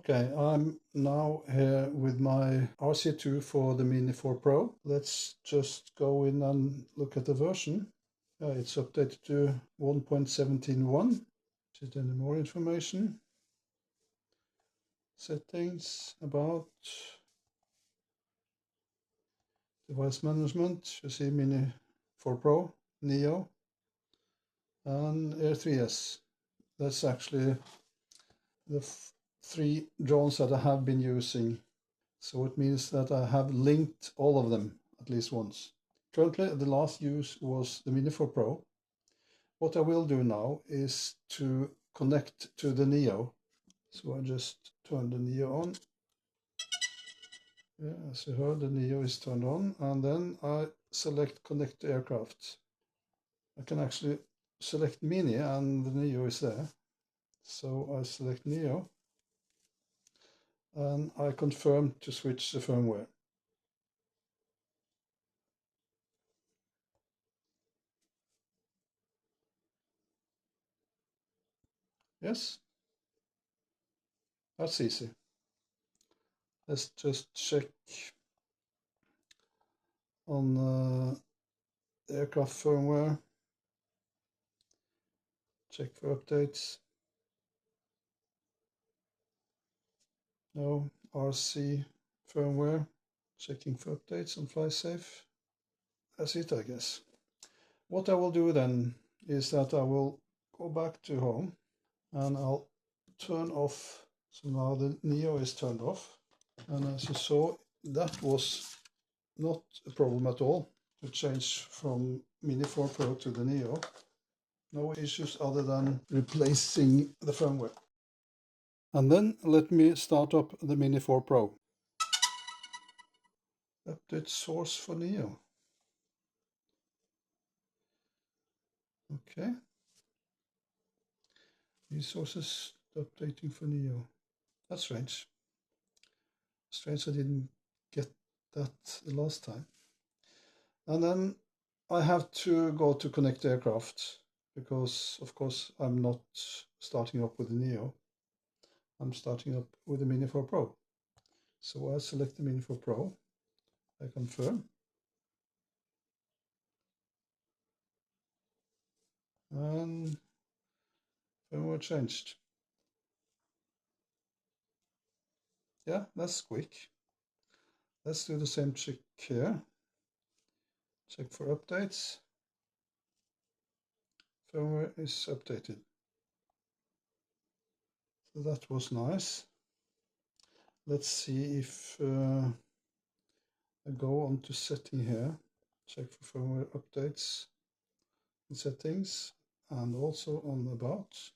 Okay, I'm now here with my RC2 for the Mini 4 Pro. Let's just go in and look at the version. It's updated to 1.17.1. Is there any more information? Settings, about, device management. You see Mini 4 Pro, Neo, and Air 3S. That's actually the three drones that I have been using. So it means that I have linked all of them at least once. Currently, the last use was the Mini 4 Pro. What I will do now is to connect to the Neo. So I just turn the Neo on. Yeah, as you heard, the Neo is turned on, and then I select Connect to Aircraft. I can actually select Mini and the Neo is there. So I select Neo and I confirm to switch the firmware. Yes, that's easy. Let's just check on the aircraft firmware. Check for updates. No, RC firmware. Checking for updates on FlySafe. That's it, I guess. What I will do then is that I will go back to home and I'll turn off. So now the Neo is turned off. And as you saw, that was not a problem at all to change from Mini 4 Pro to the Neo. No issues other than replacing the firmware. And then let me start up the Mini 4 Pro. Update source for Neo. Okay. Resources updating for Neo. That's strange. Strange I didn't get that the last time. And then I have to go to Connect Aircraft because, of course, I'm not starting up with the Neo. I'm starting up with the Mini 4 Pro. So I select the Mini 4 Pro. I confirm. And firmware changed. Yeah, that's quick. Let's do the same check here. Check for updates. Firmware is updated. So that was nice. Let's see if I go on to setting here. Check for firmware updates in settings and also on about.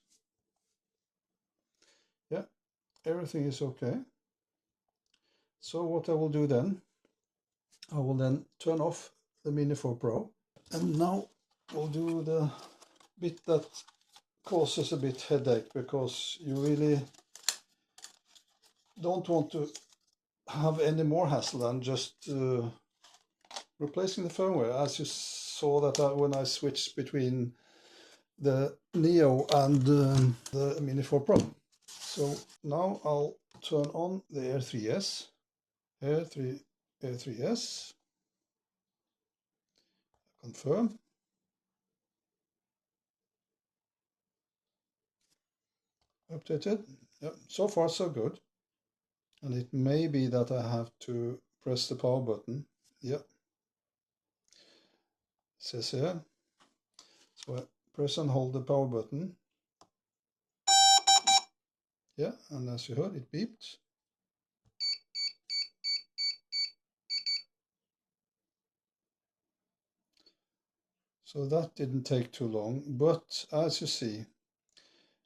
Yeah, everything is okay. So what I will do then, I will then turn off the Mini 4 Pro. And now we'll do the bit that causes a bit headache, because you really don't want to have any more hassle than just replacing the firmware. As you saw that when I switched between the Neo and the Mini 4 Pro. So now I'll turn on the Air 3S. Air 3S. Confirm. Updated. Yep. So far so good. And it may be that I have to press the power button. Yep. It says here. So I press and hold the power button. Yeah, and as you heard, it beeped. So that didn't take too long, but as you see,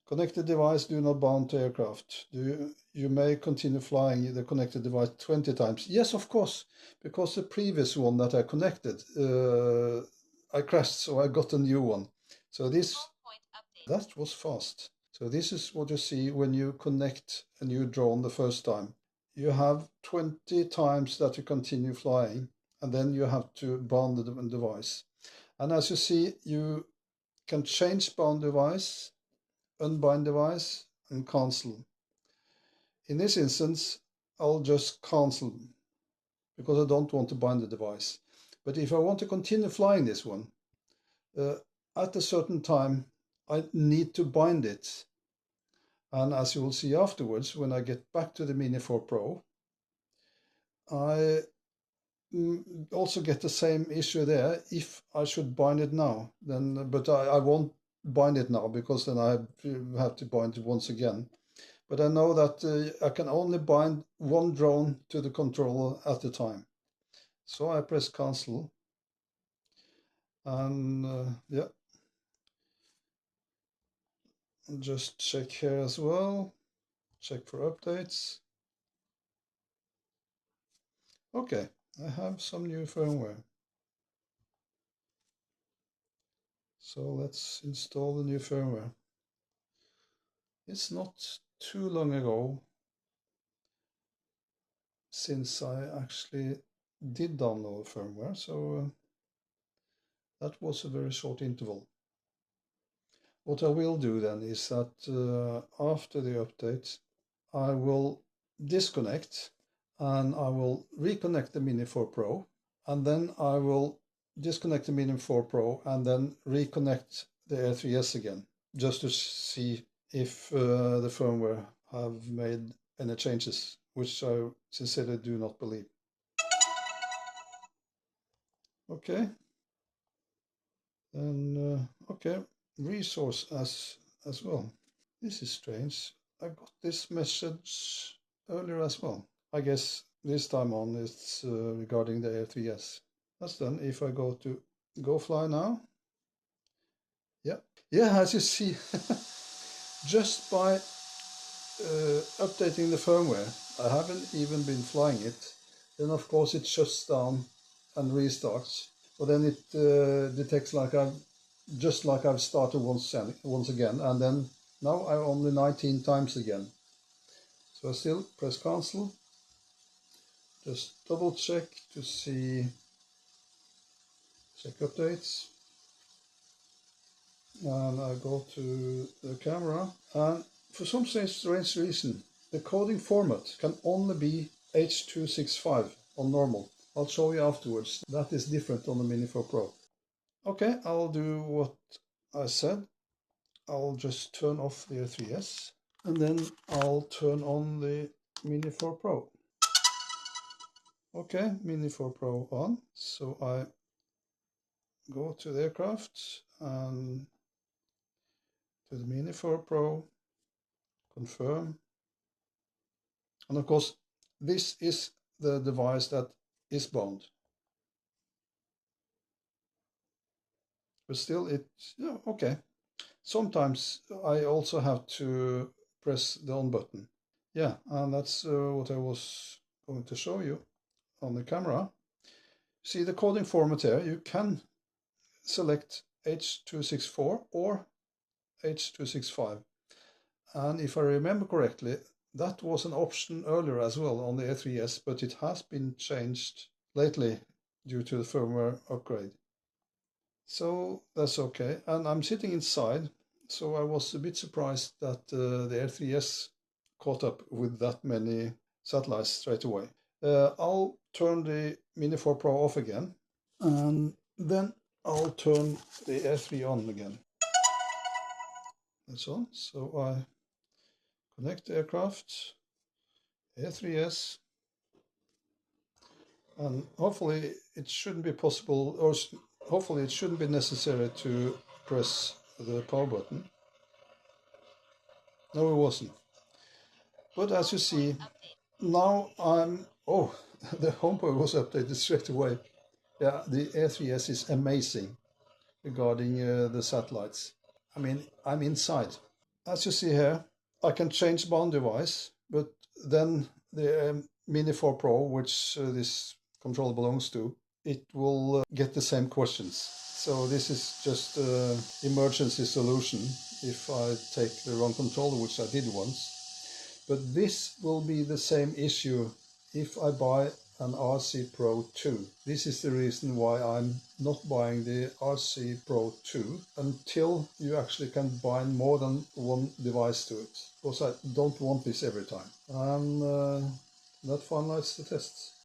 connected device do not bound to aircraft. You may continue flying the connected device 20 times. Yes, of course, because the previous one that I connected, I crashed, so I got a new one. So that was fast. So this is what you see when you connect a new drone the first time. You have 20 times that you continue flying, and then you have to bound the device. And as you see, you can change bound device, unbind device, and cancel. In this instance, I'll just cancel because I don't want to bind the device. But if I want to continue flying this one, at a certain time, I need to bind it. And as you will see afterwards, when I get back to the Mini 4 Pro, I also get the same issue there if I should bind it now. But I won't bind it now because then I have to bind it once again. But I know that I can only bind one drone to the controller at a time. So I press cancel. And yeah, just check here as well. Check for updates. Okay, I have some new firmware. So let's install the new firmware. It's not too long ago since I actually did download firmware, so that was a very short interval. What I will do then is that after the update, I will disconnect and I will reconnect the Mini 4 Pro, and then I will disconnect the Mini 4 Pro and then reconnect the Air 3S again, just to see if the firmware have made any changes, which I sincerely do not believe. Okay, and okay, resource as well. This is strange. I got this message earlier as well. I guess this time on it's regarding the Air 3S. That's done. If I go to Go Fly now, yeah, as you see, just by updating the firmware, I haven't even been flying it. Then of course it shuts down and restarts. But then it detects like I've started once again, and then now I'm only 19 times again. So I still press cancel. Just double check to see, check updates. And I go to the camera, and for some strange reason, the coding format can only be H.265 on normal. I'll show you afterwards. That is different on the Mini 4 Pro. Okay, I'll do what I said. I'll just turn off the R3S, and then I'll turn on the Mini 4 Pro. Okay, Mini 4 Pro on. So I go to the aircraft and to the Mini 4 Pro, confirm. And of course, this is the device that is bound. But still, yeah, okay. Sometimes I also have to press the on button. Yeah, and that's what I was going to show you on the camera. See the coding format here, you can select H.264 or H.265. And if I remember correctly, that was an option earlier as well on the A3S, but it has been changed lately due to the firmware upgrade. So that's okay. And I'm sitting inside, so I was a bit surprised that the A3S caught up with that many satellites straight away. I'll turn the Mini 4 Pro off again, and then I'll turn the A3 on again. That's on. So I connect the aircraft, A3S, and hopefully it shouldn't be possible, or hopefully it shouldn't be necessary to press the power button. No, it wasn't. But as you see, now oh, the HomePod was updated straight away. Yeah, the A3S is amazing regarding the satellites. I mean, I'm inside. As you see here, I can change bound device, but then the Mini 4 Pro, which this controller belongs to, it will get the same questions. So this is just an emergency solution if I take the wrong controller, which I did once. But this will be the same issue if I buy an RC Pro 2. This is the reason why I'm not buying the RC Pro 2 until you actually can bind more than one device to it, because I don't want this every time. And that finalizes the tests.